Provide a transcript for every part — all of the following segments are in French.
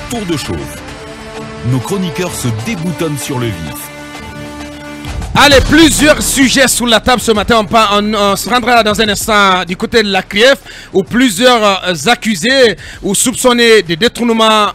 tour de chauffe. Nos chroniqueurs se déboutonnent sur le vif. Allez, plusieurs sujets sur la table ce matin. On se rendra dans un instant du côté de la CRIEF où plusieurs accusés ou soupçonnés de détournement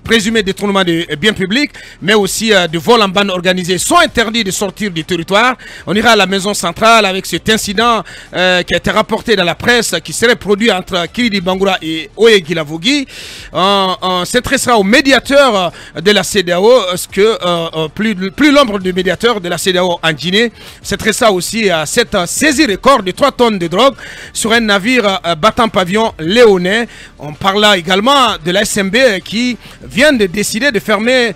présumé détournement de biens publics, mais aussi de vol en bande organisée sont interdits de sortir du territoire. On ira à la maison centrale avec cet incident qui a été rapporté dans la presse qui serait produit entre Kiridi Bangoura et Oye Gilavogui. On s'intéressera au médiateur de la CEDEAO, parce que plus l'ombre de médiateur de la CEDEAO en Guinée s'intéressa aussi à cette saisie record de 3 tonnes de drogue sur un navire battant pavillon léonais. On parla également de la SMB qui vient de décider de fermer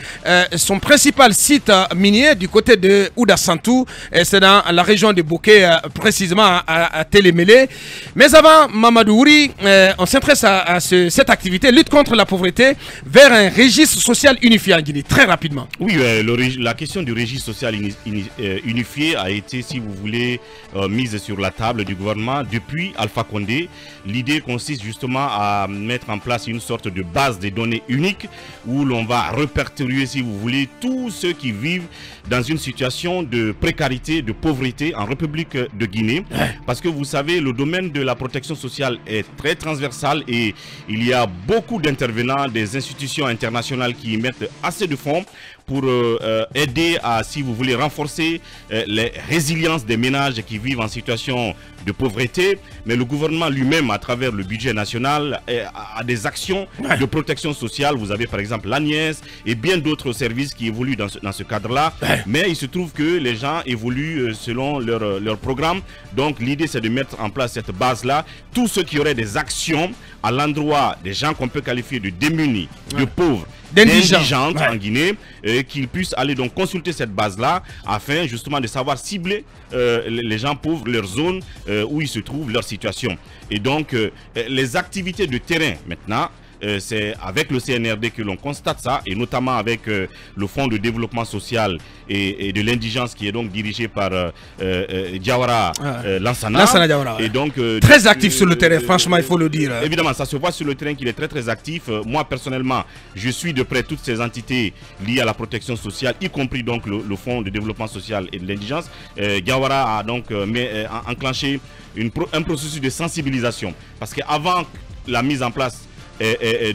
son principal site minier du côté de Ouda-Santou, c'est dans la région de Bouquet, précisément à Télémélé. Mais avant, Mamadou Ouri, on s'intéresse à cette activité, lutte contre la pauvreté, vers un registre social unifié en Guinée, très rapidement. Oui, la question du registre social unifié a été, si vous voulez, mise sur la table du gouvernement depuis Alpha Condé. L'idée consiste justement à mettre en place une sorte de base de données unique où l'on va répertorier, si vous voulez, tous ceux qui vivent dans une situation de précarité, de pauvreté en République de Guinée. Parce que vous savez, le domaine de la protection sociale est très transversal et il y a beaucoup d'intervenants, des institutions internationales qui y mettent assez de fonds pour aider à, si vous voulez, renforcer les résiliences des ménages qui vivent en situation de pauvreté. Mais le gouvernement lui-même, à travers le budget national, a des actions de protection sociale. Vous avez par exemple l'ANIES et bien d'autres services qui évoluent dans ce cadre-là. Mais il se trouve que les gens évoluent selon leur programme. Donc l'idée, c'est de mettre en place cette base-là. Tous ceux qui auraient des actions à l'endroit des gens qu'on peut qualifier de démunis, de pauvres, d'indigentes en Guinée, qu'ils puissent aller donc consulter cette base-là afin justement de savoir cibler les gens pauvres, leur zone où ils se trouvent, leur situation. Et donc les activités de terrain maintenant, c'est avec le CNRD que l'on constate ça, et notamment avec le Fonds de développement social et de l'indigence qui est donc dirigé par Diawara Lansana Diawara, et donc très actif sur le terrain, franchement il faut le dire. Évidemment, ça se voit sur le terrain qu'il est très actif. Moi personnellement, je suis de près toutes ces entités liées à la protection sociale, y compris donc le Fonds de développement social et de l'indigence. Diawara a donc enclenché un processus de sensibilisation, parce qu'avant la mise en place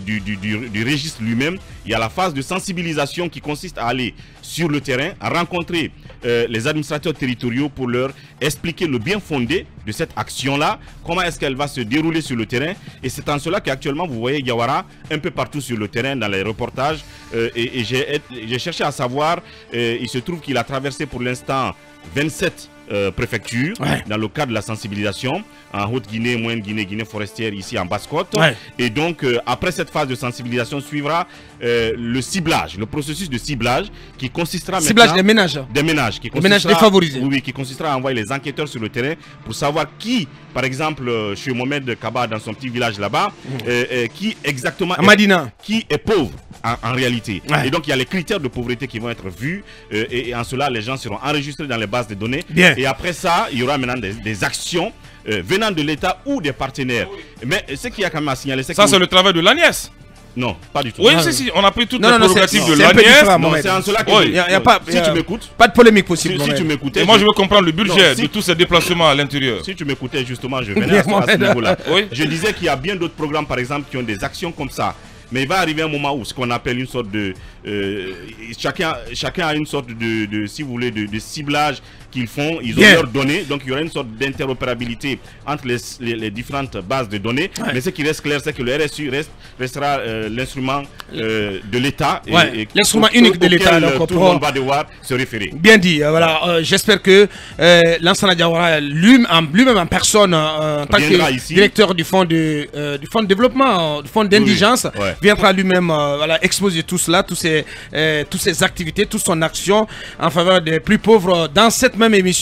du registre lui-même, il y a la phase de sensibilisation qui consiste à aller sur le terrain, à rencontrer les administrateurs territoriaux pour leur expliquer le bien fondé de cette action-là, comment est-ce qu'elle va se dérouler sur le terrain. Et c'est en cela qu'actuellement vous voyez Diawara un peu partout sur le terrain dans les reportages. Et j'ai cherché à savoir, il se trouve qu'il a traversé pour l'instant 27 préfectures dans le cadre de la sensibilisation en Haute-Guinée, Moyenne-Guinée, Guinée forestière, ici en Basse-Côte. Et donc après cette phase de sensibilisation suivra le ciblage, le processus de ciblage qui consistera ciblage des ménages. Des ménages qui défavorisés. Oui, qui consistera à envoyer les enquêteurs sur le terrain pour savoir qui, par exemple, chez Mohamed Kaba dans son petit village là-bas, qui exactement qui est pauvre en réalité. Et donc il y a les critères de pauvreté qui vont être vus et en cela les gens seront enregistrés dans les bases de données. Et après ça, il y aura maintenant des actions venant de l'État ou des partenaires. Mais ce qu'il y a quand même à signaler, c'est que... Ça, c'est le travail de l'ANIES. Non, pas du tout. Oui, si, on a pris toutes les prérogatives de l'ANIES. C'est en cela que si tu m'écoutes, pas de polémique possible. Si tu m'écoutais, et moi je veux comprendre le budget de tous ces déplacements à l'intérieur. Si tu m'écoutais justement, je venais à ce niveau-là. Je disais qu'il y a bien d'autres programmes, par exemple, qui ont des actions comme ça. Mais il va arriver un moment où ce qu'on appelle une sorte de... chacun a une sorte de si vous voulez, de ciblage qu'ils font. Ils ont leurs données. Donc il y aura une sorte d'interopérabilité entre les différentes bases de données. Mais ce qui reste clair, c'est que le RSU restera l'instrument de l'État. L'instrument unique de l'État. Tout le monde va devoir se référer. Bien dit. Voilà, j'espère que Lansana Diawara, lui-même en personne, en tant que directeur du fonds de développement, du fonds d'indigence, viendra lui-même exposer tout cela, toutes ses activités, toute son action en faveur des plus pauvres dans cette même émission.